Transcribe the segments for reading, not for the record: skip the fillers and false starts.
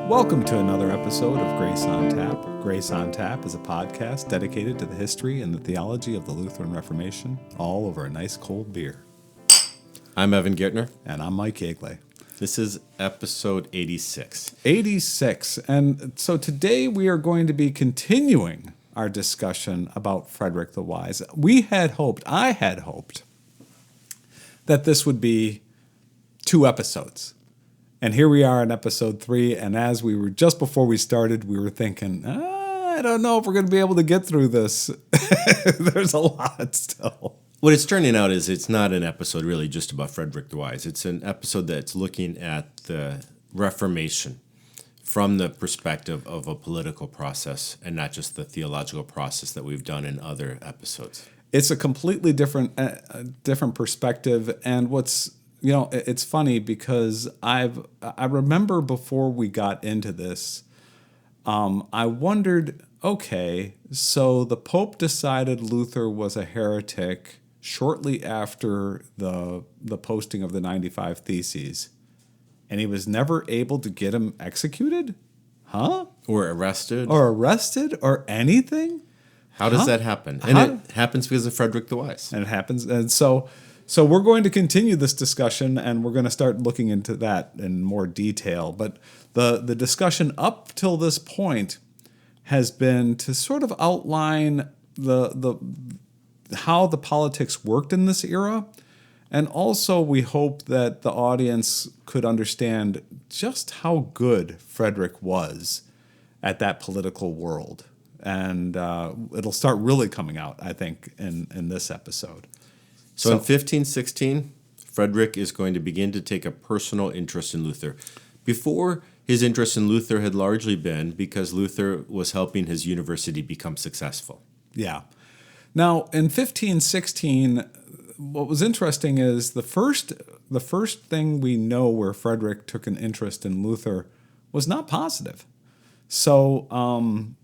Welcome to another episode of Grace on Tap. Grace on Tap is a podcast dedicated to the history and the theology of the Lutheran Reformation, all over a nice cold beer. I'm Evan Gaertner. And I'm Mike Yagley. This is episode 86. 86. And so today we are going to be continuing our discussion about Frederick the Wise. I had hoped, that this would be 2 episodes. And here we are in episode 3, and as we were just before we started, we were thinking, I don't know if we're going to be able to get through this. There's a lot still. What it's turning out is it's not an episode really just about Frederick the Wise. It's an episode that's looking at the Reformation from the perspective of a political process and not just the theological process that we've done in other episodes. It's a completely different perspective, and it's funny because I remember before we got into this, I wondered, okay, so the Pope decided Luther was a heretic shortly after the posting of the 95 Theses, and he was never able to get him executed? Huh? Or arrested. Or anything? How does that happen? And it happens because of Frederick the Wise. And it happens, and so we're going to continue this discussion, and we're going to start looking into that in more detail. But the discussion up till this point has been to sort of outline how the politics worked in this era, and also we hope that the audience could understand just how good Frederick was at that political world. And it'll start really coming out, I think, in this episode. So in 1516, Frederick is going to begin to take a personal interest in Luther. Before, his interest in Luther had largely been because Luther was helping his university become successful. Yeah. Now, in 1516, what was interesting is the first thing we know where Frederick took an interest in Luther was not positive. So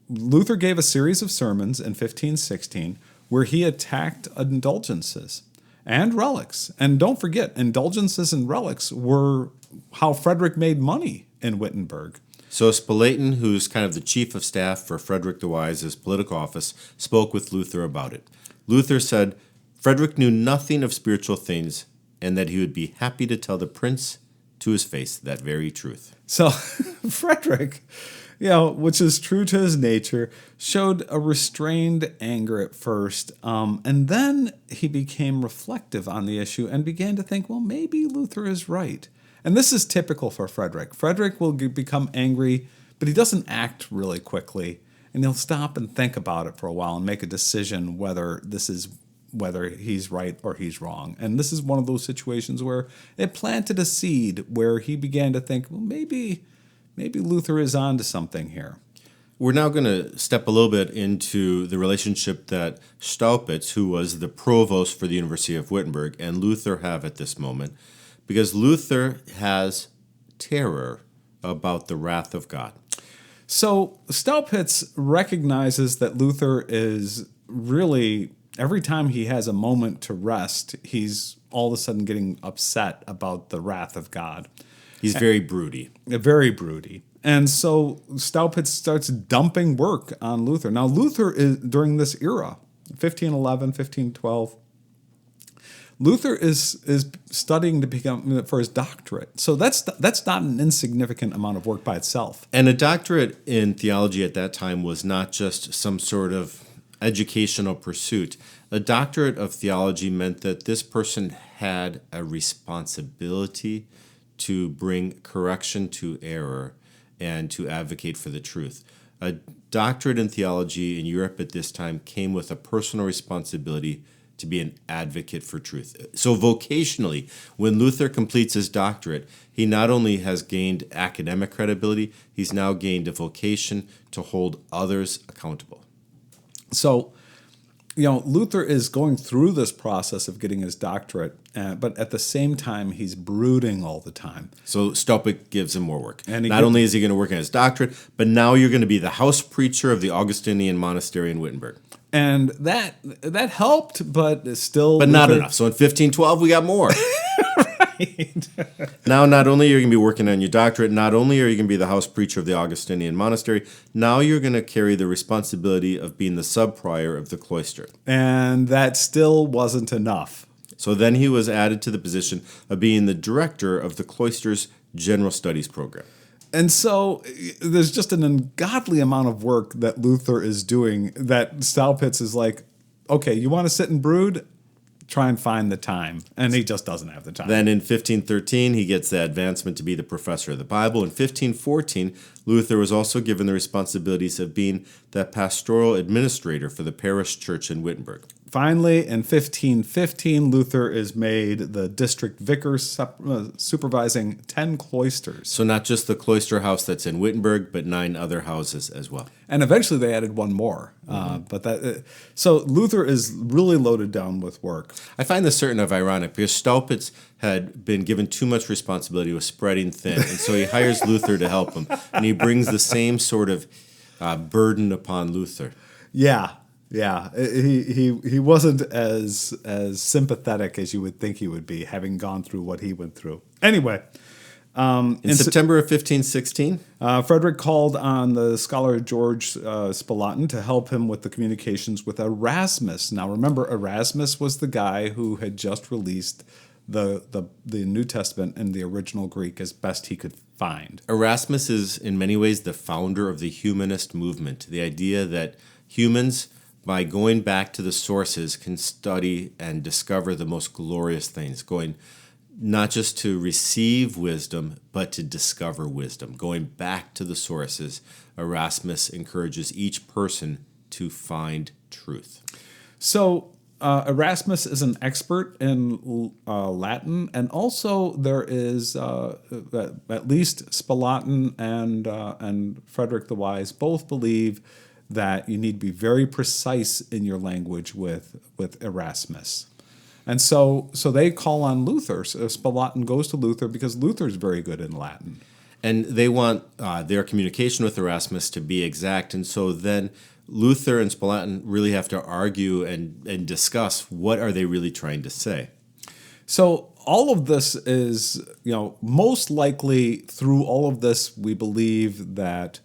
Luther gave a series of sermons in 1516 where he attacked indulgences and relics. And don't forget, indulgences and relics were how Frederick made money in Wittenberg. So Spalatin, who's kind of the chief of staff for Frederick the Wise's political office, spoke with Luther about it. Luther said Frederick knew nothing of spiritual things and that he would be happy to tell the prince to his face that very truth. So Frederick, which is true to his nature, showed a restrained anger at first, and then he became reflective on the issue and began to think, well, maybe Luther is right. And this is typical for Frederick. Frederick will become angry, but he doesn't act really quickly, and he'll stop and think about it for a while and make a decision whether he's right or he's wrong. And this is one of those situations where it planted a seed where he began to think, well, maybe Luther is on to something here. We're now going to step a little bit into the relationship that Staupitz, who was the provost for the University of Wittenberg, and Luther have at this moment, because Luther has terror about the wrath of God. So Staupitz recognizes that Luther is really, every time he has a moment to rest, he's all of a sudden getting upset about the wrath of God. He's very broody. Very broody. And so Staupitz starts dumping work on Luther. Now, Luther is, during this era, 1511, 1512, Luther is studying to become for his doctorate. So that's not an insignificant amount of work by itself. And a doctorate in theology at that time was not just some sort of educational pursuit. A doctorate of theology meant that this person had a responsibility to bring correction to error and to advocate for the truth. A doctorate in theology in Europe at this time came with a personal responsibility to be an advocate for truth. So vocationally, when Luther completes his doctorate, he not only has gained academic credibility, he's now gained a vocation to hold others accountable. So, Luther is going through this process of getting his doctorate, but at the same time, he's brooding all the time. So Staupitz gives him more work. And not only is he going to work on his doctorate, but now you're going to be the house preacher of the Augustinian monastery in Wittenberg. And that helped, but still... But not enough. So in 1512, we got more. Right. Right. Now, not only are you going to be working on your doctorate, not only are you going to be the house preacher of the Augustinian monastery, now you're going to carry the responsibility of being the sub-prior of the cloister. And that still wasn't enough. So then he was added to the position of being the director of the cloister's general studies program. And so there's just an ungodly amount of work that Luther is doing that Staupitz is like, okay, you want to sit and brood? Try and find the time. And he just doesn't have the time. Then in 1513, he gets the advancement to be the professor of the Bible. In 1514, Luther was also given the responsibilities of being the pastoral administrator for the parish church in Wittenberg. Finally, in 1515, Luther is made the district vicar supervising 10 cloisters. So not just the cloister house that's in Wittenberg, but 9 other houses as well. And eventually they added one more. So Luther is really loaded down with work. I find this certain of ironic because Staupitz had been given too much responsibility with spreading thin, and so he hires Luther to help him, and he brings the same sort of burden upon Luther. Yeah. He wasn't as sympathetic as you would think he would be, having gone through what he went through. Anyway, in September of 1516, Frederick called on the scholar George Spalatin to help him with the communications with Erasmus. Now, remember, Erasmus was the guy who had just released the New Testament in the original Greek as best he could find. Erasmus is in many ways the founder of the humanist movement, the idea that humans, by going back to the sources, can study and discover the most glorious things, going not just to receive wisdom, but to discover wisdom. Going back to the sources, Erasmus encourages each person to find truth. So Erasmus is an expert in Latin, and also there is at least Spalatin and Frederick the Wise both believe that you need to be very precise in your language with Erasmus. And so they call on Luther. So Spalatin goes to Luther because Luther's very good in Latin. And they want their communication with Erasmus to be exact. And so then Luther and Spalatin really have to argue and discuss what are they really trying to say. So all of this is, most likely through all of this, we believe that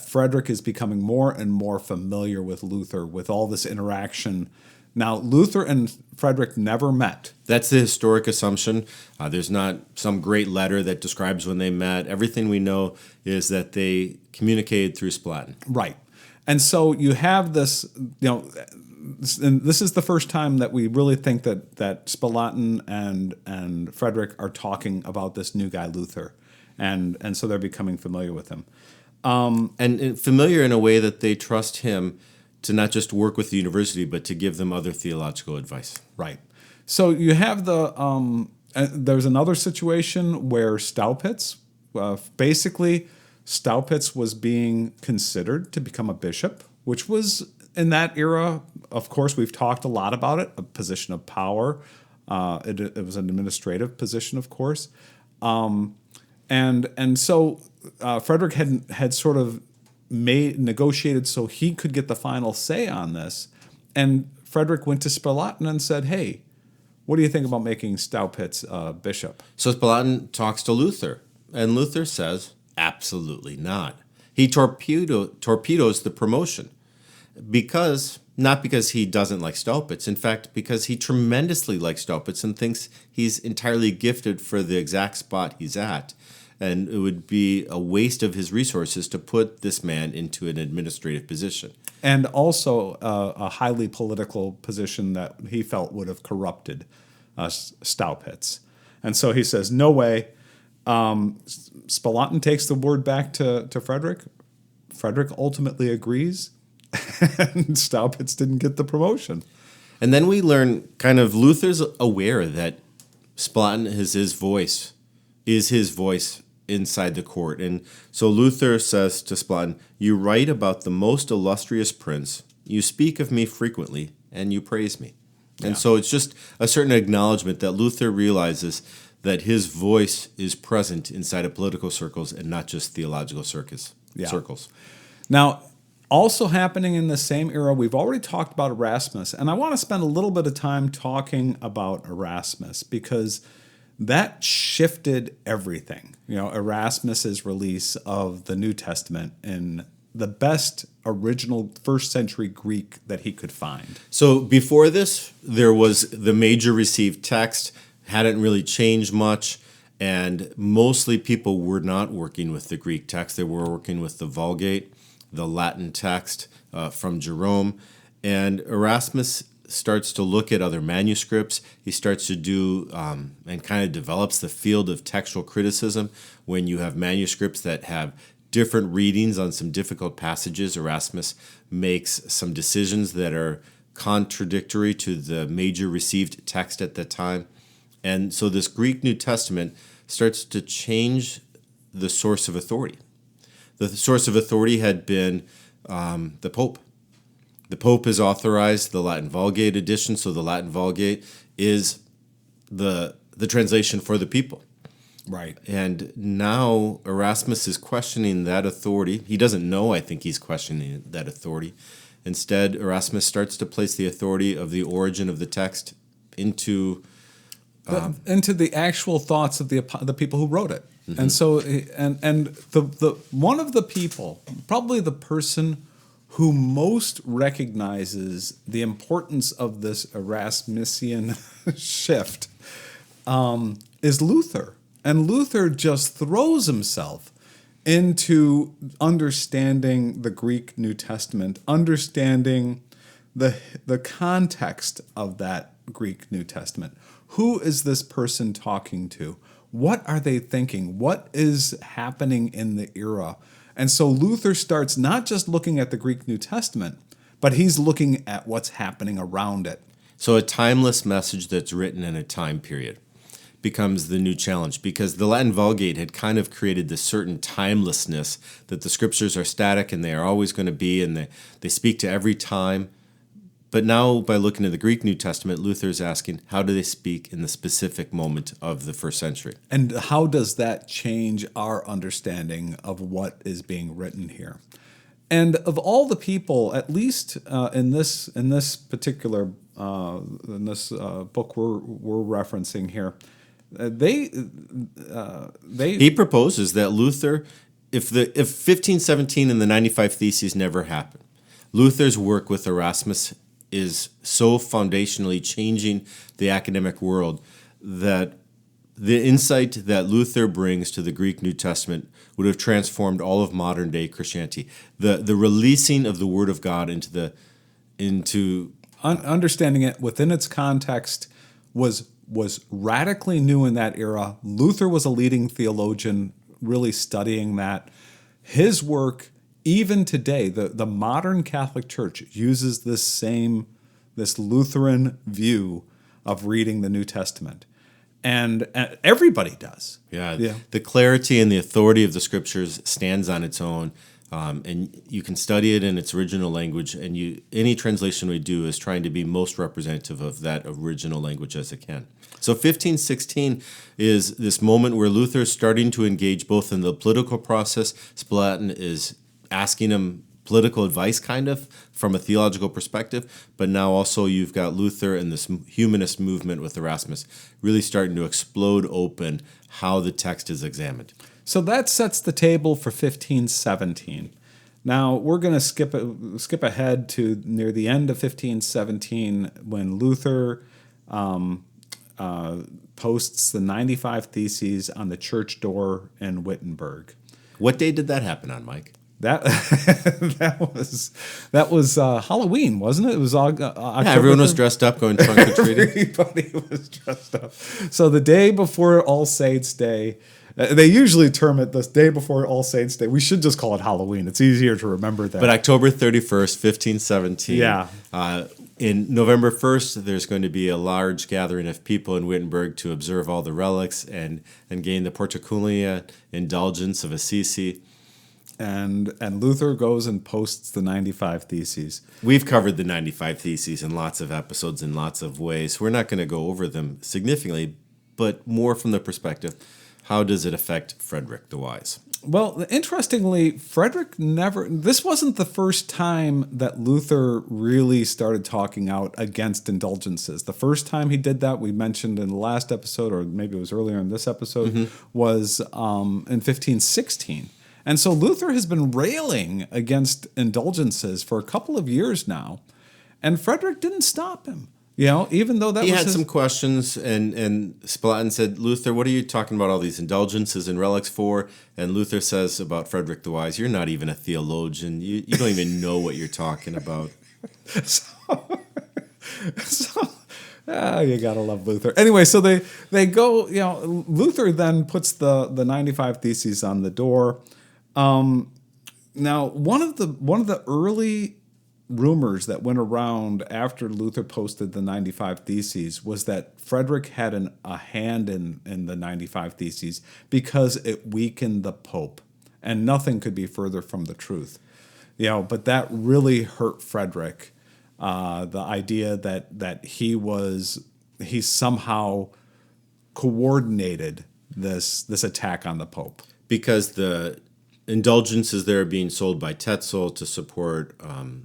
Frederick is becoming more and more familiar with Luther, with all this interaction. Now, Luther and Frederick never met. That's the historic assumption. There's not some great letter that describes when they met. Everything we know is that they communicated through Spalatin. Right. And so you have this, and this is the first time that we really think that Spalatin and Frederick are talking about this new guy, Luther. And so they're becoming familiar with him. And familiar in a way that they trust him to not just work with the university, but to give them other theological advice. Right. So you have there's another situation where Staupitz, basically Staupitz was being considered to become a bishop, which was in that era, of course, we've talked a lot about it, a position of power. It was an administrative position, of course. And so Frederick had sort of negotiated so he could get the final say on this. And Frederick went to Spalatin and said, hey, what do you think about making Staupitz bishop? So Spalatin talks to Luther, and Luther says, absolutely not. He torpedoes the promotion not because he doesn't like Staupitz, in fact, because he tremendously likes Staupitz and thinks he's entirely gifted for the exact spot he's at. And it would be a waste of his resources to put this man into an administrative position. And also a highly political position that he felt would have corrupted Staupitz. And so he says, no way. Spalatin takes the word back to Frederick. Frederick ultimately agrees, and Staupitz didn't get the promotion. And then we learn kind of Luther's aware that Spalatin is his voice inside the court. And so Luther says to Spalatin, you write about the most illustrious prince, you speak of me frequently, and you praise me. Yeah. And so it's just a certain acknowledgement that Luther realizes that his voice is present inside of political circles and not just theological circles. Now, also happening in the same era, we've already talked about Erasmus, and I want to spend a little bit of time talking about Erasmus because that shifted everything. Erasmus's release of the New Testament in the best original first century Greek that he could find. So before this, there was the major received text, hadn't really changed much, and mostly people were not working with the Greek text. They were working with the Vulgate, the Latin text from Jerome, and Erasmus starts to look at other manuscripts. He starts to do and kind of develops the field of textual criticism. When you have manuscripts that have different readings on some difficult passages, Erasmus makes some decisions that are contradictory to the major received text at the time. And so this Greek New Testament starts to change the source of authority. The source of authority had been the Pope. The Pope has authorized the Latin Vulgate edition, so the Latin Vulgate is the translation for the people. Right. And now Erasmus is questioning that authority. He doesn't know, I think he's questioning that authority. Instead, Erasmus starts to place the authority of the origin of the text into the actual thoughts of the people who wrote it. Mm-hmm. And so the one of the people, probably the person who most recognizes the importance of this Erasmusian shift is Luther. And Luther just throws himself into understanding the Greek New Testament, understanding the context of that Greek New Testament. Who is this person talking to? What are they thinking? What is happening in the era? And so Luther starts not just looking at the Greek New Testament, but he's looking at what's happening around it. So a timeless message that's written in a time period becomes the new challenge, because the Latin Vulgate had kind of created this certain timelessness that the scriptures are static and they are always going to be, and they speak to every time. But now, by looking at the Greek New Testament, Luther's asking, how do they speak in the specific moment of the first century? And how does that change our understanding of what is being written here? And of all the people, at least in this particular book we're referencing here, he proposes that Luther, if 1517 and the 95 Theses never happened, Luther's work with Erasmus is so foundationally changing the academic world that the insight that Luther brings to the Greek New Testament would have transformed all of modern day Christianity. The releasing of the Word of God into understanding it within its context was radically new in that era. Luther was a leading theologian really studying that. His work, even today, the modern Catholic Church uses this Lutheran view of reading the New Testament. And everybody does. Yeah. The clarity and the authority of the Scriptures stands on its own. And you can study it in its original language, and any translation we do is trying to be most representative of that original language as it can. So 1516 is this moment where Luther is starting to engage both in the political process. Spalatin is asking him political advice, kind of, from a theological perspective, but now also you've got Luther and this humanist movement with Erasmus really starting to explode open how the text is examined. So that sets the table for 1517. Now, we're going to skip ahead to near the end of 1517 when Luther posts the 95 Theses on the church door in Wittenberg. What day did that happen on, Mike? That was Halloween, wasn't it? It was October. Yeah, everyone was dressed up going trunk or treating. Everybody was dressed up. So the day before All Saints' Day, they usually term it the day before All Saints' Day. We should just call it Halloween. It's easier to remember that. But October 31st, 1517. Yeah. In November 1st, there's going to be a large gathering of people in Wittenberg to observe all the relics and gain the Porticulia indulgence of Assisi. And Luther goes and posts the 95 Theses. We've covered the 95 Theses in lots of episodes in lots of ways. We're not going to go over them significantly, but more from the perspective How does it affect Frederick the Wise? Well, interestingly, Frederick this wasn't the first time that Luther really started talking out against indulgences. The first time he did that, we mentioned in the last episode, or maybe it was earlier in this episode, was in 1516. And so Luther has been railing against indulgences for a couple of years now, and Frederick didn't stop him. Even though he had some questions, and Spalatin said, Luther, what are you talking about all these indulgences and relics for? And Luther says about Frederick the Wise, you're not even a theologian. You don't even know what you're talking about. You gotta love Luther. Anyway, so they go. Luther then puts the 95 Theses on the door. Now, one of the early rumors that went around after Luther posted the 95 Theses was that Frederick had a hand in the 95 Theses because it weakened the Pope, and nothing could be further from the truth. But that really hurt Frederick. The idea that he somehow coordinated this attack on the Pope, because the indulgences that are being sold by Tetzel to support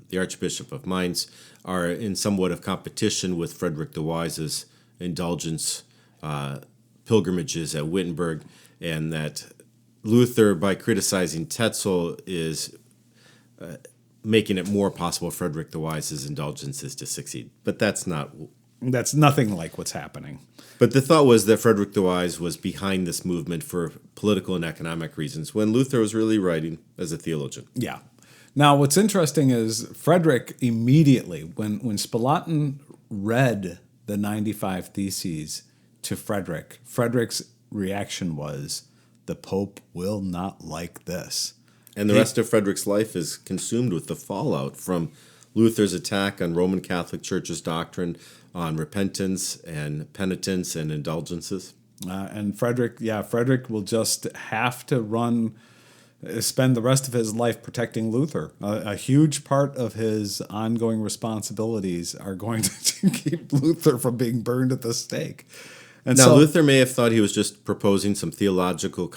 the Archbishop of Mainz are in somewhat of competition with Frederick the Wise's indulgence pilgrimages at Wittenberg, and that Luther, by criticizing Tetzel, is making it more possible for Frederick the Wise's indulgences to succeed. But that's nothing like what's happening. But the thought was that Frederick the Wise was behind this movement for political and economic reasons, when Luther was really writing as a theologian. Yeah. Now, what's interesting is Frederick immediately, when Spalatin read the 95 Theses to Frederick's reaction was, the Pope will not like this. And the rest of Frederick's life is consumed with the fallout from Luther's attack on Roman Catholic Church's doctrine on repentance and penitence and indulgences. And Frederick will just have to spend the rest of his life protecting Luther. A huge part of his ongoing responsibilities are going to keep Luther from being burned at the stake. And now, Luther may have thought he was just proposing some theological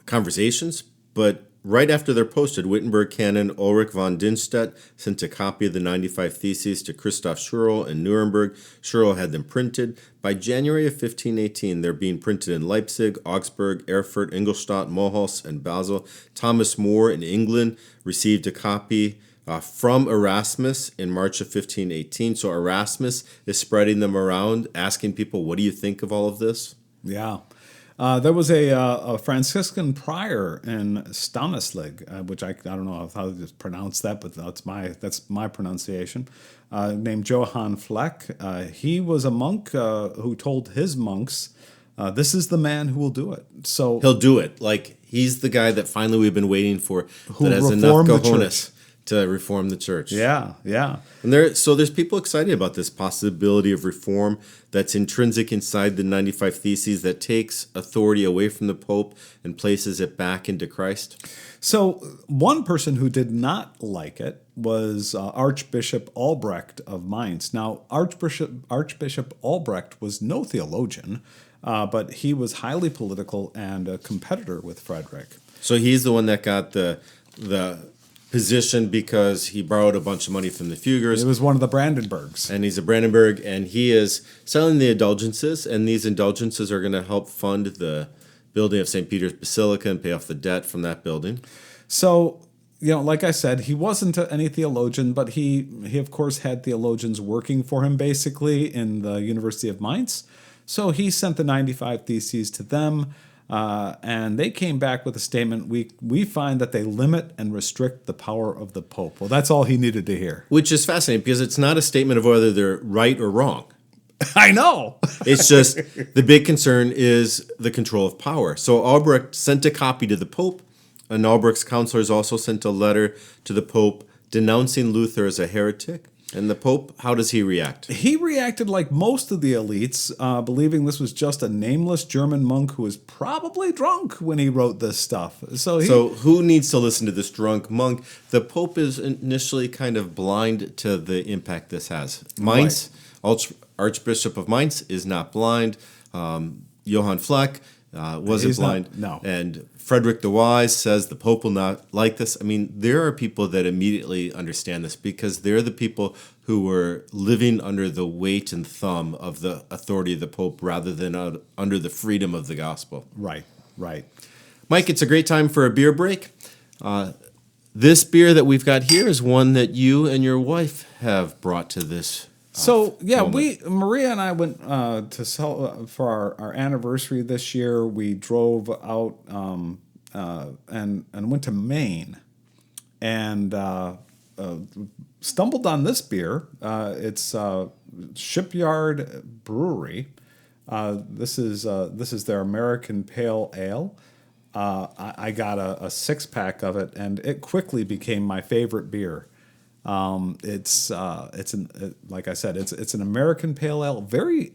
conversations, but right after they're posted, Wittenberg canon Ulrich von Dünstedt sent a copy of the 95 Theses to Christoph Schurl in Nuremberg. Schurl had them printed. By January of 1518, they're being printed in Leipzig, Augsburg, Erfurt, Ingolstadt, Mulhouse, and Basel. Thomas More in England received a copy from Erasmus in March of 1518. So Erasmus is spreading them around, asking people, what do you think of all of this? Yeah. There was a Franciscan prior in Stanislig, which I don't know how to pronounce that, but that's my pronunciation, named Johann Fleck. He was a monk who told his monks, this is the man who will do it. So he'll do it. Like, he's the guy that finally we've been waiting for, who that has enough cojones to reform the church. Yeah. And there's people excited about this possibility of reform that's intrinsic inside the 95 Theses that takes authority away from the Pope and places it back into Christ. So one person who did not like it was Archbishop Albrecht of Mainz. Now, Archbishop Albrecht was no theologian, but he was highly political and a competitor with Frederick. So he's the one that got the position because he borrowed a bunch of money from the Fuggers. It was one of the Brandenburgs. And he's a Brandenburg, and he is selling the indulgences, and these indulgences are going to help fund the building of St. Peter's Basilica and pay off the debt from that building. So, like I said, he wasn't any theologian, but he of course had theologians working for him basically in the University of Mainz. So he sent the 95 Theses to them. And they came back with a statement, we find that they limit and restrict the power of the Pope. Well, that's all he needed to hear. Which is fascinating, because it's not a statement of whether they're right or wrong. I know. It's just the big concern is the control of power. So Albrecht sent a copy to the Pope, and Albrecht's counselors also sent a letter to the Pope denouncing Luther as a heretic. And the Pope, how does he react? He reacted like most of the elites, believing this was just a nameless German monk who was probably drunk when he wrote this stuff. So who needs to listen to this drunk monk? The Pope is initially kind of blind to the impact this has. Mainz, Archbishop of Mainz, is not blind. Johann Fleck, wasn't He's not- blind. no. And Frederick the Wise says the Pope will not like this. I mean, there are people that immediately understand this because they're the people who were living under the weight and thumb of the authority of the Pope rather than under the freedom of the gospel. Right. Mike, it's a great time for a beer break. This beer that we've got here is one that you and your wife have brought to this. Moment. Maria and I went to sell for our anniversary this year. We drove out and went to Maine, and stumbled on this beer. It's Shipyard Brewery. This is their American Pale Ale. I got a 6-pack of it, and it quickly became my favorite beer. It's like I said, it's an American Pale Ale.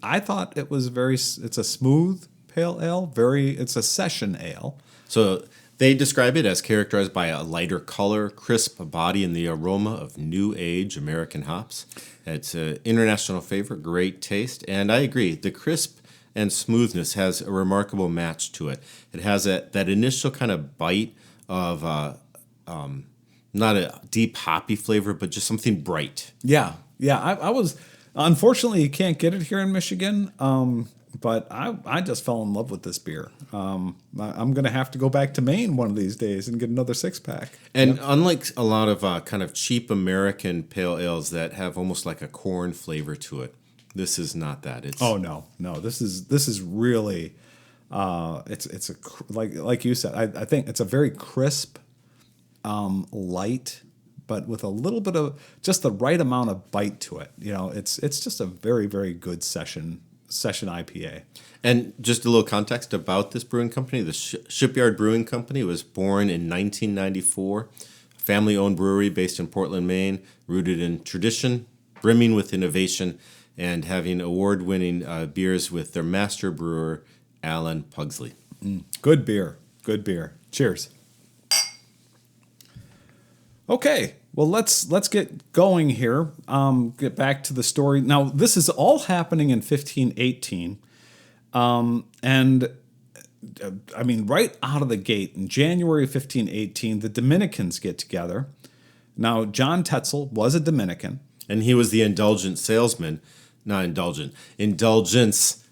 I thought it was it's a smooth pale ale. It's a session ale. So they describe it as characterized by a lighter color, crisp body, and the aroma of new age American hops. It's an international favorite, great taste, and I agree. The crisp and smoothness has a remarkable match to it. It has that initial kind of bite of not a deep hoppy flavor, but just something bright. Yeah. I was unfortunately you can't get it here in Michigan, but I just fell in love with this beer. I'm going to have to go back to Maine one of these days and get another 6-pack. And unlike a lot of kind of cheap American pale ales that have almost like a corn flavor to it, this is not that. No. This is really it's like you said. I think it's a very crisp, light, but with a little bit of just the right amount of bite to it. It's just a very, very good session IPA. And just a little context about this brewing company. The Shipyard Brewing Company was born in 1994, a family-owned brewery based in Portland, Maine, rooted in tradition, brimming with innovation, and having award-winning beers with their master brewer, Alan Pugsley. Good beer. Cheers. Okay, well let's get going here. Get back to the story. Now this is all happening in 1518, and I mean right out of the gate in January of 1518, the Dominicans get together. Now John Tetzel was a Dominican, and he was the indulgence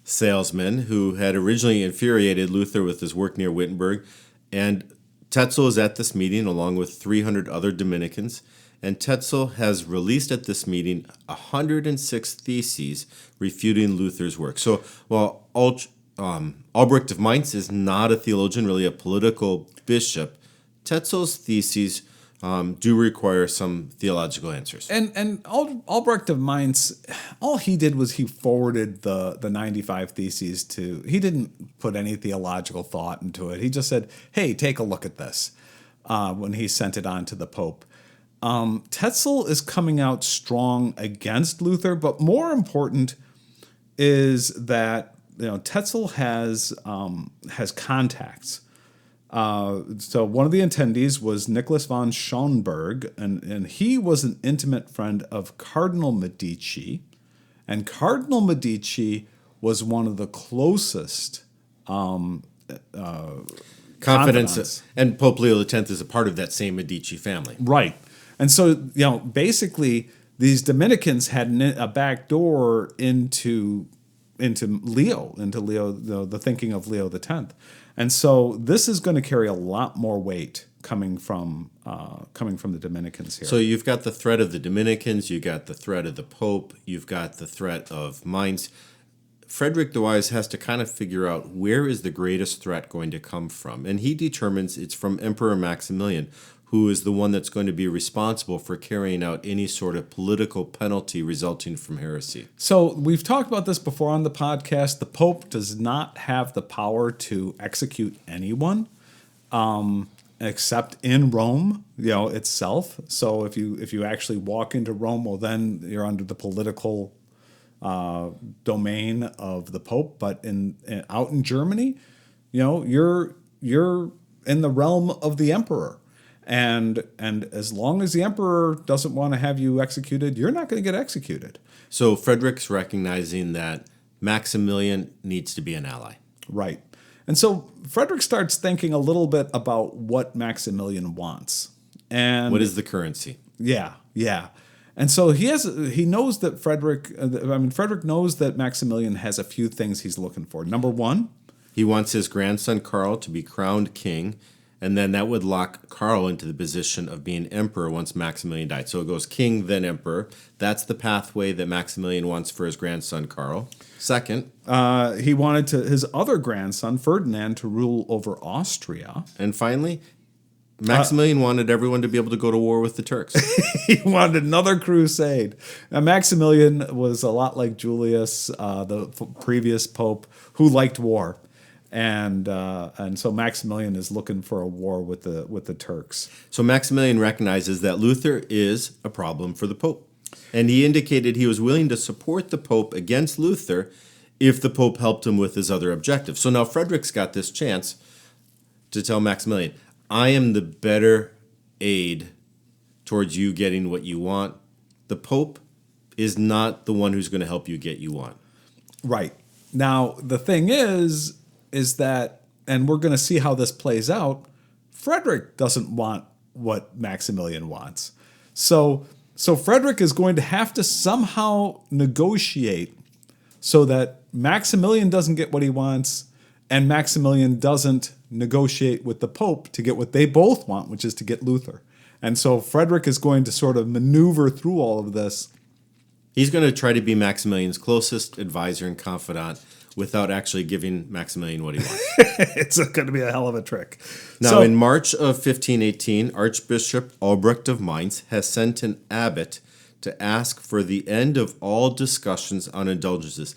salesman who had originally infuriated Luther with his work near Wittenberg, and Tetzel is at this meeting along with 300 other Dominicans, and Tetzel has released at this meeting 106 theses refuting Luther's work. So while Albrecht of Mainz is not a theologian, really a political bishop, Tetzel's theses do require some theological answers. And Albrecht of Mainz, all he did was he forwarded the 95 theses to. He didn't put any theological thought into it. He just said, "Hey, take a look at this." When he sent it on to the Pope, Tetzel is coming out strong against Luther, but more important is that Tetzel has contacts. So one of the attendees was Nicholas von Schönberg, and he was an intimate friend of Cardinal Medici, and Cardinal Medici was one of the closest confidants. And Pope Leo X is a part of that same Medici family. Right. And so, basically these Dominicans had a back door into Leo, the thinking of Leo X. And so this is going to carry a lot more weight coming from the Dominicans here. So you've got the threat of the Dominicans, you've got the threat of the Pope, you've got the threat of Mainz. Frederick the Wise has to kind of figure out where is the greatest threat going to come from. And he determines it's from Emperor Maximilian, who is the one that's going to be responsible for carrying out any sort of political penalty resulting from heresy. So we've talked about this before on the podcast. The Pope does not have the power to execute anyone except in Rome, itself. So if you actually walk into Rome, well, then you're under the political domain of the Pope. But out in Germany, you're in the realm of the emperor. And as long as the emperor doesn't want to have you executed, you're not going to get executed. So Frederick's recognizing that Maximilian needs to be an ally. Right. And so Frederick starts thinking a little bit about what Maximilian wants. And what is the currency? yeah, yeah. And so he knows that Frederick knows that Maximilian has a few things he's looking for. Number one, he wants his grandson Karl to be crowned king, and then that would lock Karl into the position of being emperor once Maximilian died. So it goes king, then emperor. That's the pathway that Maximilian wants for his grandson Karl. Second, he wanted his other grandson Ferdinand to rule over Austria. And finally, Maximilian wanted everyone to be able to go to war with the Turks. He wanted another crusade. Now, Maximilian was a lot like Julius, the previous pope, who liked war. And so Maximilian is looking for a war with the Turks. So Maximilian recognizes that Luther is a problem for the Pope. And he indicated he was willing to support the Pope against Luther if the Pope helped him with his other objectives. So now Frederick's got this chance to tell Maximilian, I am the better aid towards you getting what you want. The Pope is not the one who's going to help you get you want. Right. Now, the thing is that, and we're going to see how this plays out, Frederick doesn't want what Maximilian wants. So Frederick is going to have to somehow negotiate so that Maximilian doesn't get what he wants and Maximilian doesn't negotiate with the Pope to get what they both want, which is to get Luther. And so Frederick is going to sort of maneuver through all of this. He's going to try to be Maximilian's closest advisor and confidant without actually giving Maximilian what he wants. It's going to be a hell of a trick. Now, in March of 1518, Archbishop Albrecht of Mainz has sent an abbot to ask for the end of all discussions on indulgences.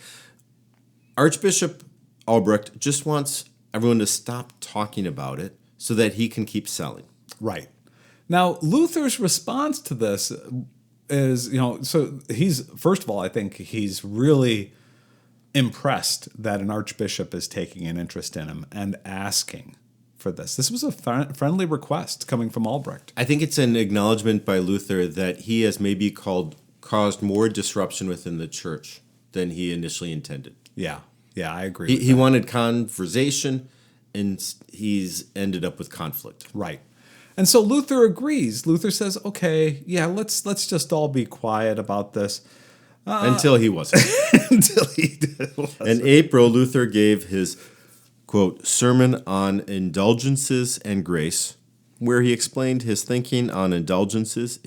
Archbishop Albrecht just wants everyone to stop talking about it so that he can keep selling. Right. Now, Luther's response to this is, so first of all, I think he's really impressed that an archbishop is taking an interest in him and asking for this. This was a friendly request coming from Albrecht. I think it's an acknowledgement by Luther that he has maybe caused more disruption within the church than he initially intended. Yeah, I agree. He wanted conversation, and he's ended up with conflict. Right. And so Luther agrees. Luther says, okay, yeah, let's just all be quiet about this. Until he wasn't. Until he wasn't. In April, Luther gave his, quote, sermon on indulgences and grace, where he explained his thinking on indulgences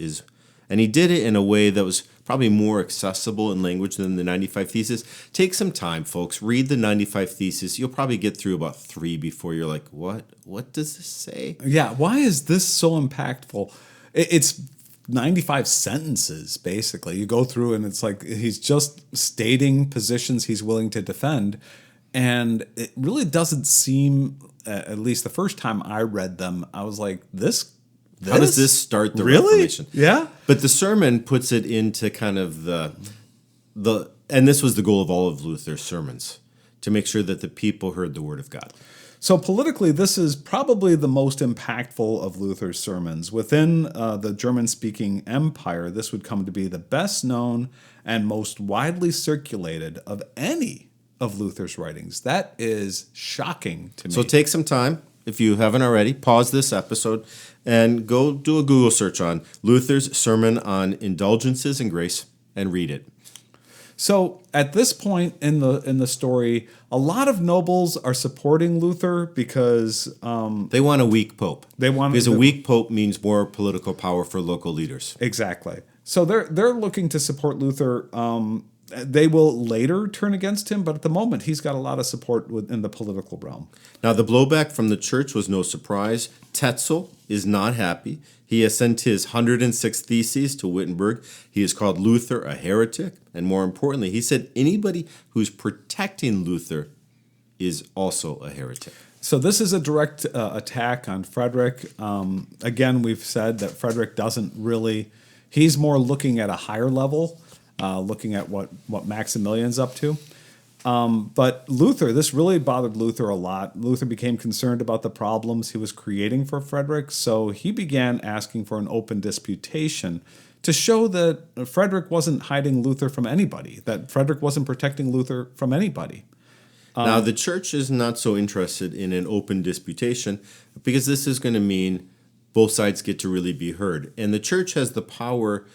and he did it in a way that was probably more accessible in language than the 95 Theses. Take some time, folks. Read the 95 Theses. You'll probably get through about 3 before you're like, what? What does this say? Yeah, why is this so impactful? It's 95 sentences, basically. You go through and it's like he's just stating positions he's willing to defend. And it really doesn't seem, at least the first time I read them, I was like, this? How does this start the really? Reformation? Yeah. But the sermon puts it into kind of the and this was the goal of all of Luther's sermons, to make sure that the people heard the word of God. So politically, this is probably the most impactful of Luther's sermons. Within the German-speaking empire, this would come to be the best known and most widely circulated of any of Luther's writings. That is shocking to me. So take some time, if you haven't already, pause this episode and go do a Google search on Luther's Sermon on Indulgences and Grace and read it. So at this point in the story, a lot of nobles are supporting Luther because they want a weak pope. Because a weak pope means more political power for local leaders. Exactly. So they're looking to support Luther. They will later turn against him, but at the moment he's got a lot of support within the political realm. Now the blowback from the church was no surprise. Tetzel is not happy. He has sent his 106 Theses to Wittenberg. He has called Luther a heretic. And more importantly, he said anybody who's protecting Luther is also a heretic. So this is a direct attack on Frederick. Again, we've said that Frederick doesn't really, he's more looking at a higher level, looking at what Maximilian's up to. But Luther, this really bothered Luther a lot. Luther became concerned about the problems he was creating for Frederick, so he began asking for an open disputation to show that Frederick wasn't hiding Luther from anybody, that Frederick wasn't protecting Luther from anybody. Now, the church is not so interested in an open disputation because this is going to mean both sides get to really be heard. And the church has the power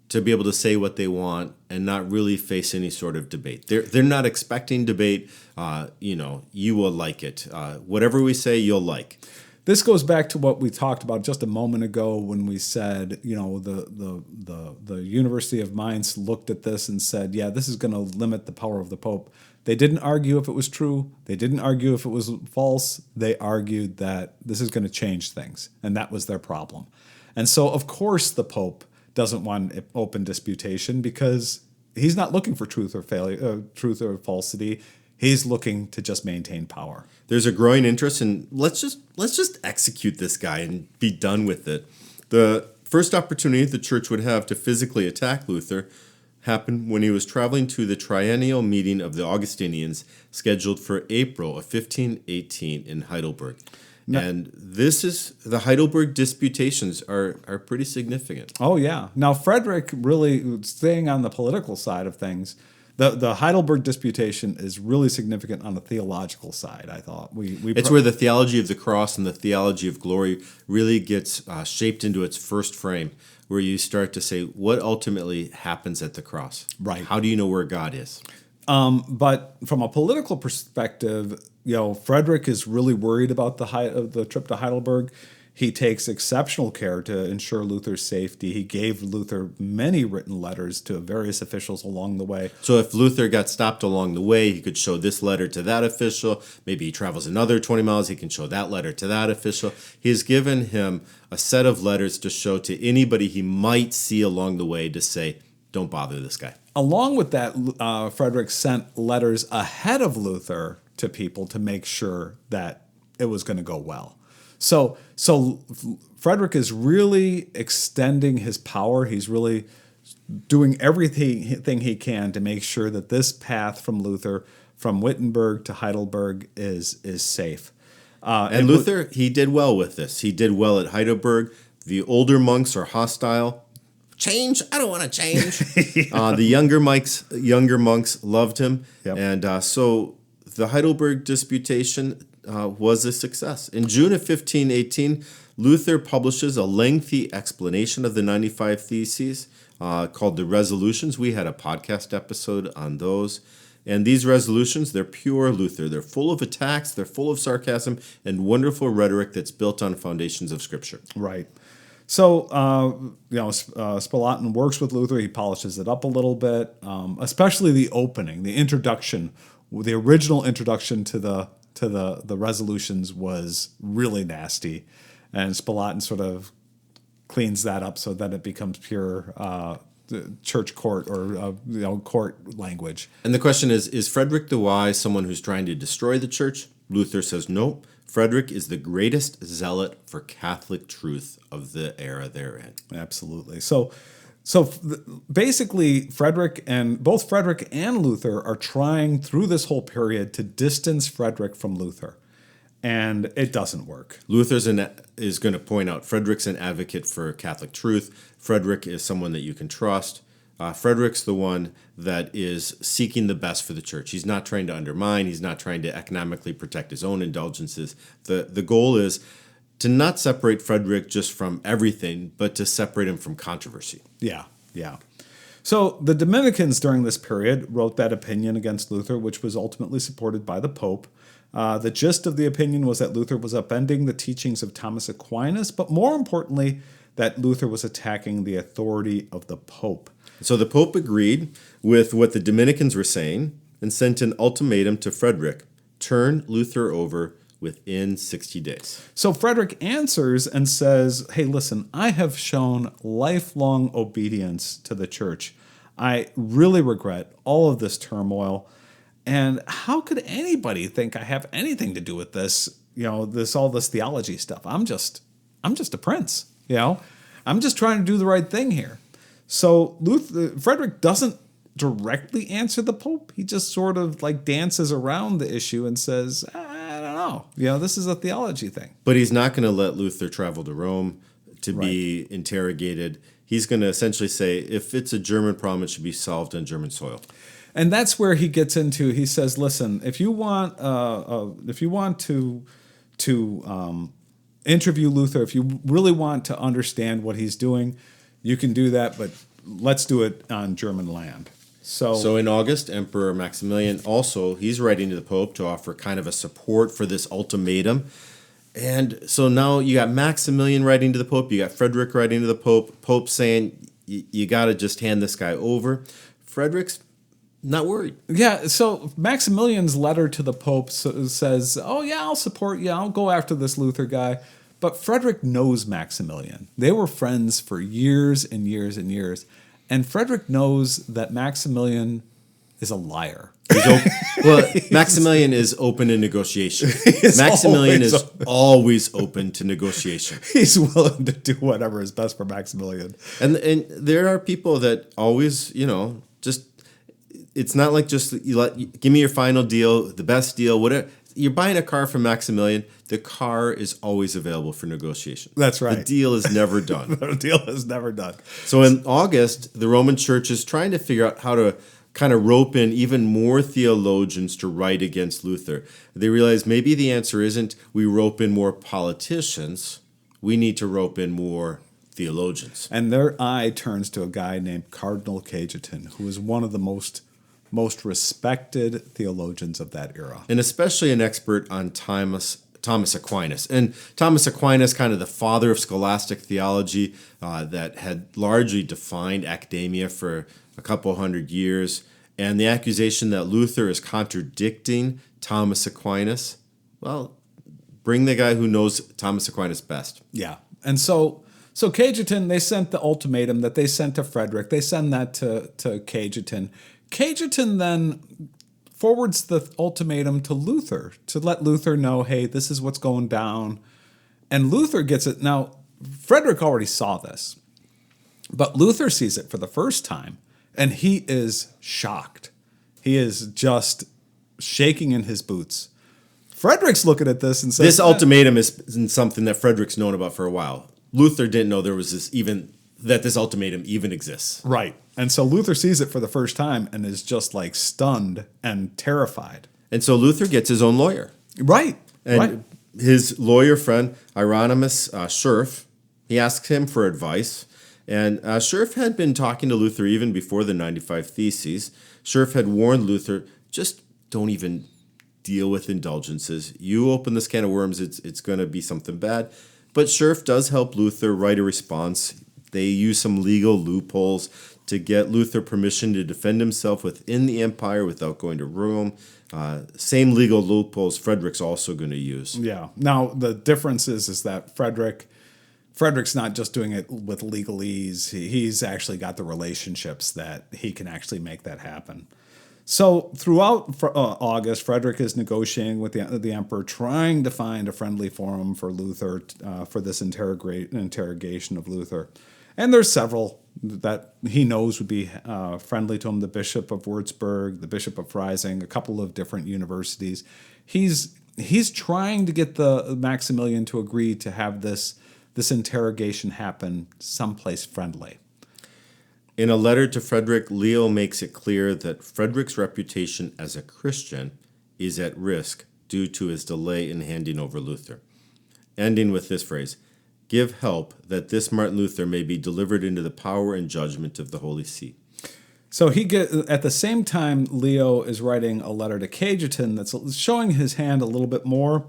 to be able to say what they want and not really face any sort of debate. They're not expecting debate. You will like it. Whatever we say, you'll like. This goes back to what we talked about just a moment ago when we said, the University of Mainz looked at this and said, yeah, this is going to limit the power of the Pope. They didn't argue if it was true. They didn't argue if it was false. They argued that this is going to change things, and that was their problem. And so, of course, the Pope doesn't want open disputation because he's not looking for truth or falsity. He's looking to just maintain power. There's a growing interest in let's just execute this guy and be done with it. The first opportunity the church would have to physically attack Luther happened when he was traveling to the triennial meeting of the Augustinians scheduled for April of 1518 in Heidelberg. And the Heidelberg disputations are pretty significant. Oh, yeah. Now, Frederick, really staying on the political side of things, the Heidelberg disputation is really significant on the theological side, I thought. It's where the theology of the cross and the theology of glory really gets shaped into its first frame, where you start to say, what ultimately happens at the cross? Right. How do you know where God is? But from a political perspective, Frederick is really worried about the trip to Heidelberg. He takes exceptional care to ensure Luther's safety. He gave Luther many written letters to various officials along the way. So if Luther got stopped along the way, he could show this letter to that official. Maybe he travels another 20 miles, he can show that letter to that official. He's given him a set of letters to show to anybody he might see along the way to say, don't bother this guy. Along with that, Frederick sent letters ahead of Luther to people to make sure that it was going to go well. So Frederick is really extending his power. He's really doing everything he can to make sure that this path from Luther, from Wittenberg to Heidelberg, is safe. And Luther, he did well with this. He did well at Heidelberg. The older monks are hostile. Change? I don't want to change. The younger monks loved him. Yep. And so the Heidelberg disputation was a success. In June of 1518, Luther publishes a lengthy explanation of the 95 Theses called the Resolutions. We had a podcast episode on those. And these resolutions, they're pure Luther. They're full of attacks, they're full of sarcasm, and wonderful rhetoric that's built on foundations of Scripture. Right. So, Spalatin works with Luther. He polishes it up a little bit, especially the opening, the introduction. The original introduction to the resolutions was really nasty, and Spalatin sort of cleans that up so that it becomes pure church court or court language. And the question is Frederick the Wise someone who's trying to destroy the church? Luther says no. Frederick is the greatest zealot for Catholic truth of the era they're in. Absolutely. So basically, both Frederick and Luther are trying through this whole period to distance Frederick from Luther, and it doesn't work. Luther is going to point out Frederick's an advocate for Catholic truth. Frederick is someone that you can trust. Frederick's the one that is seeking the best for the church. He's not trying to undermine. He's not trying to economically protect his own indulgences. The goal is to not separate Frederick just from everything, but to separate him from controversy. Yeah. So the Dominicans during this period wrote that opinion against Luther, which was ultimately supported by the Pope. The gist of the opinion was that Luther was upending the teachings of Thomas Aquinas, but more importantly, that Luther was attacking the authority of the Pope. So the Pope agreed with what the Dominicans were saying and sent an ultimatum to Frederick: turn Luther over within 60 days. So Frederick answers and says, hey, listen, I have shown lifelong obedience to the church. I really regret all of this turmoil. And how could anybody think I have anything to do with this, all this theology stuff? I'm just a prince, I'm just trying to do the right thing here. So Frederick doesn't directly answer the Pope. He just sort of dances around the issue and says, I don't know. This is a theology thing. But he's not going to let Luther travel to Rome to be interrogated. He's going to essentially say, if it's a German problem, it should be solved on German soil. And that's where he gets into. He says, "Listen, if you want to interview Luther, if you really want to understand what he's doing, you can do that. But let's do it on German land." So in August, Emperor Maximilian also, he's writing to the Pope to offer kind of a support for this ultimatum. And so now you got Maximilian writing to the Pope, you got Frederick writing to the Pope saying, you got to just hand this guy over. Frederick's not worried. Yeah, so Maximilian's letter to the Pope says, "Oh yeah, I'll support you. I'll go after this Luther guy." But Frederick knows Maximilian. They were friends for years and years and years. And Frederick knows that Maximilian is a liar. Maximilian is open to negotiation. Maximilian is always open to negotiation. He's willing to do whatever is best for Maximilian. And there are people that always, just, it's not like just give me your final deal, the best deal, whatever. You're buying a car from Maximilian, the car is always available for negotiation. That's right. The deal is never done. The deal is never done. So in August, the Roman Church is trying to figure out how to kind of rope in even more theologians to write against Luther. They realize maybe the answer isn't we rope in more politicians, we need to rope in more theologians. And their eye turns to a guy named Cardinal Cajetan, who is one of the most respected theologians of that era. And especially an expert on Thomas Aquinas. And Thomas Aquinas, kind of the father of scholastic theology that had largely defined academia for a couple hundred years. And the accusation that Luther is contradicting Thomas Aquinas, well, bring the guy who knows Thomas Aquinas best. Yeah. And so Cajetan, they sent the ultimatum that they sent to Frederick. They send that to Cajetan. Cajetan then forwards the ultimatum to Luther to let Luther know, hey, this is what's going down. And Luther gets it. Now, Frederick already saw this, but Luther sees it for the first time, and he is shocked. He is just shaking in his boots. Frederick's looking at this and says, this ultimatum is something that Frederick's known about for a while. Luther didn't know there was this ultimatum even exists. Right. And so Luther sees it for the first time and is just like stunned and terrified. And so Luther gets his own lawyer. Right. And his lawyer friend, Hieronymus Schurf, he asks him for advice. And Schurf had been talking to Luther even before the 95 Theses. Schurf had warned Luther, just don't even deal with indulgences. You open this can of worms, it's going to be something bad. But Schurf does help Luther write a response. They use some legal loopholes to get Luther permission to defend himself within the empire without going to Rome. Same legal loopholes Frederick's also going to use. Yeah. Now, the difference is that Frederick's not just doing it with legalese. He's actually got the relationships that he can actually make that happen. So throughout August, Frederick is negotiating with the emperor, trying to find a friendly forum for Luther for this interrogation of Luther. And there's several that he knows would be friendly to him: the Bishop of Würzburg, the Bishop of Freising, a couple of different universities. He's trying to get the Maximilian to agree to have this interrogation happen someplace friendly. In a letter to Frederick, Leo makes it clear that Frederick's reputation as a Christian is at risk due to his delay in handing over Luther, ending with this phrase, "Give help that this Martin Luther may be delivered into the power and judgment of the Holy See." So at the same time, Leo is writing a letter to Cajetan that's showing his hand a little bit more.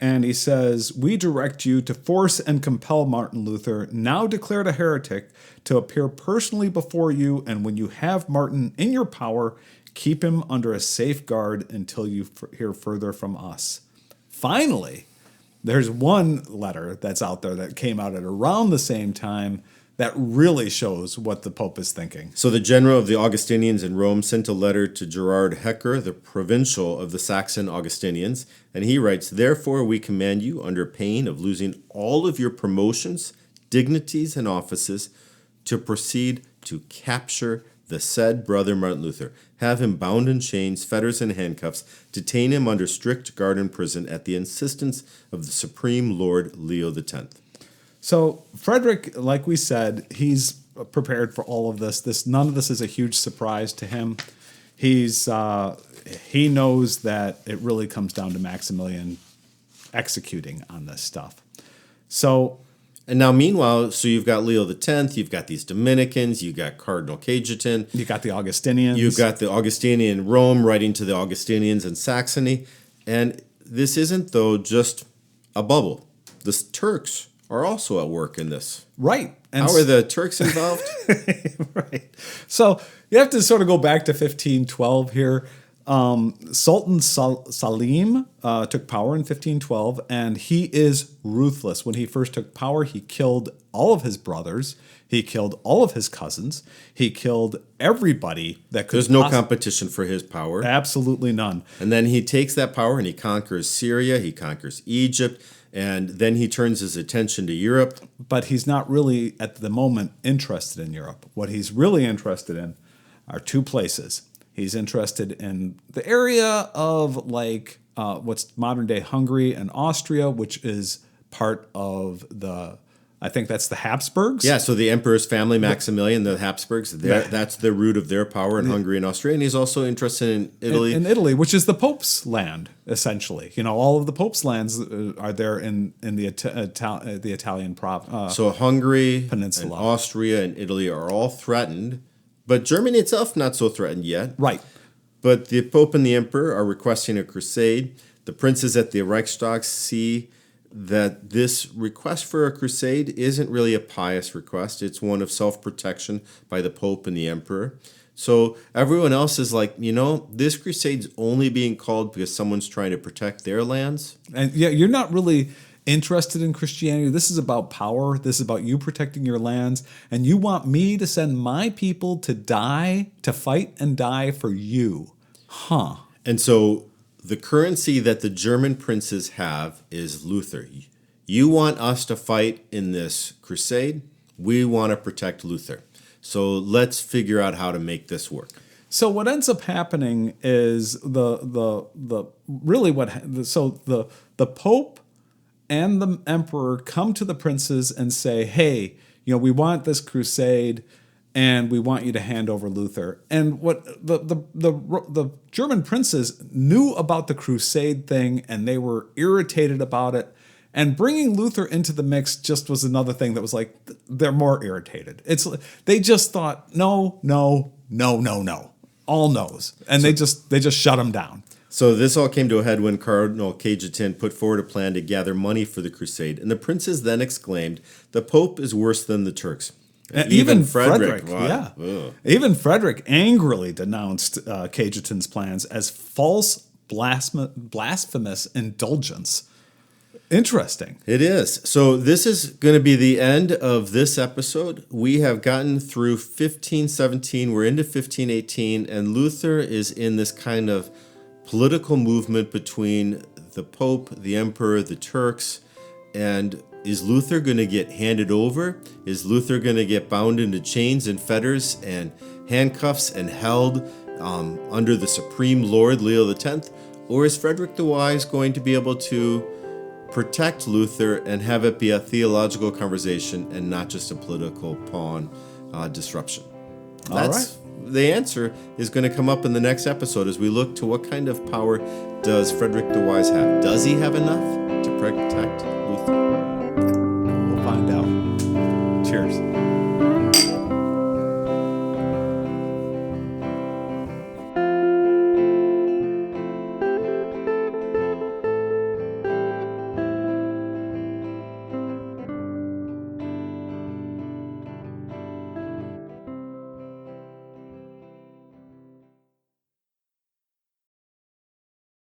And he says, "We direct you to force and compel Martin Luther, now declared a heretic, to appear personally before you, and when you have Martin in your power, keep him under a safeguard until you hear further from us." Finally, there's one letter that's out there that came out at around the same time that really shows what the Pope is thinking. So the general of the Augustinians in Rome sent a letter to Gerard Hecker, the provincial of the Saxon Augustinians, and he writes, "Therefore we command you, under pain of losing all of your promotions, dignities, and offices, to proceed to capture the said brother Martin Luther, have him bound in chains, fetters, and handcuffs, detain him under strict guard in prison at the insistence of the Supreme Lord Leo X." So Frederick, like we said, he's prepared for all of this. None of this is a huge surprise to him. he knows that it really comes down to Maximilian executing on this stuff. So, and now meanwhile, so you've got Leo X, you've got these Dominicans, you've got Cardinal Cajetan, you got the Augustinians. you've got the Augustinian Rome writing to the Augustinians in Saxony, and this isn't, though, just a bubble. The Turks are also at work in this. Right. And how are the Turks involved? Right. So you have to sort of go back to 1512 here. Sultan Salim took power in 1512, and he is ruthless. When he first took power, he killed all of his brothers. He killed all of his cousins. He killed everybody that could. There's no competition for his power. Absolutely none. And then he takes that power and he conquers Syria, he conquers Egypt, and then he turns his attention to Europe. But he's not really, at the moment, interested in Europe. What he's really interested in are two places. He's interested in the area of like what's modern day Hungary and Austria, which is part of I think that's the Habsburgs. Yeah, so the emperor's family, Maximilian, the Habsburgs, that's the root of their power in Hungary and Austria. And he's also interested in Italy. In Italy, which is the Pope's land, essentially. All of the Pope's lands are there in the Italian province. So Hungary, Peninsula, and Austria, and Italy are all threatened. But Germany itself not so threatened yet. Right. But the Pope and the Emperor are requesting a crusade. The princes at the Reichstag see that this request for a crusade isn't really a pious request. It's one of self-protection by the Pope and the Emperor. So everyone else is like, this crusade's only being called because someone's trying to protect their lands. And yeah, you're not really interested in Christianity. This is about power. This is about you protecting your lands. And you want me to send my people to die, to fight and die for you. Huh. And so the currency that the German princes have is Luther. You want us to fight in this crusade? We want to protect Luther. So let's figure out how to make this work. So what ends up happening is the Pope and the Emperor come to the princes and say, hey, we want this crusade and we want you to hand over Luther. And what the German princes knew about the crusade thing, and they were irritated about it. And bringing Luther into the mix just was another thing that was like, they're more irritated. They just thought, no, all no's. And they just shut him down. So this all came to a head when Cardinal Cajetan put forward a plan to gather money for the crusade. And the princes then exclaimed, the Pope is worse than the Turks. Even Frederick, wow. Yeah. Even Frederick angrily denounced Cajetan's plans as false, blasphemous indulgence. Interesting. It is. So this is going to be the end of this episode. We have gotten through 1517. We're into 1518, and Luther is in this kind of political movement between the Pope, the Emperor, the Turks, and is Luther going to get handed over? Is Luther going to get bound into chains and fetters and handcuffs and held under the Supreme Lord, Leo X? Or is Frederick the Wise going to be able to protect Luther and have it be a theological conversation and not just a political pawn disruption? All right. The answer is going to come up in the next episode as we look to what kind of power does Frederick the Wise have. Does he have enough to protect Luther? We'll find out. Cheers.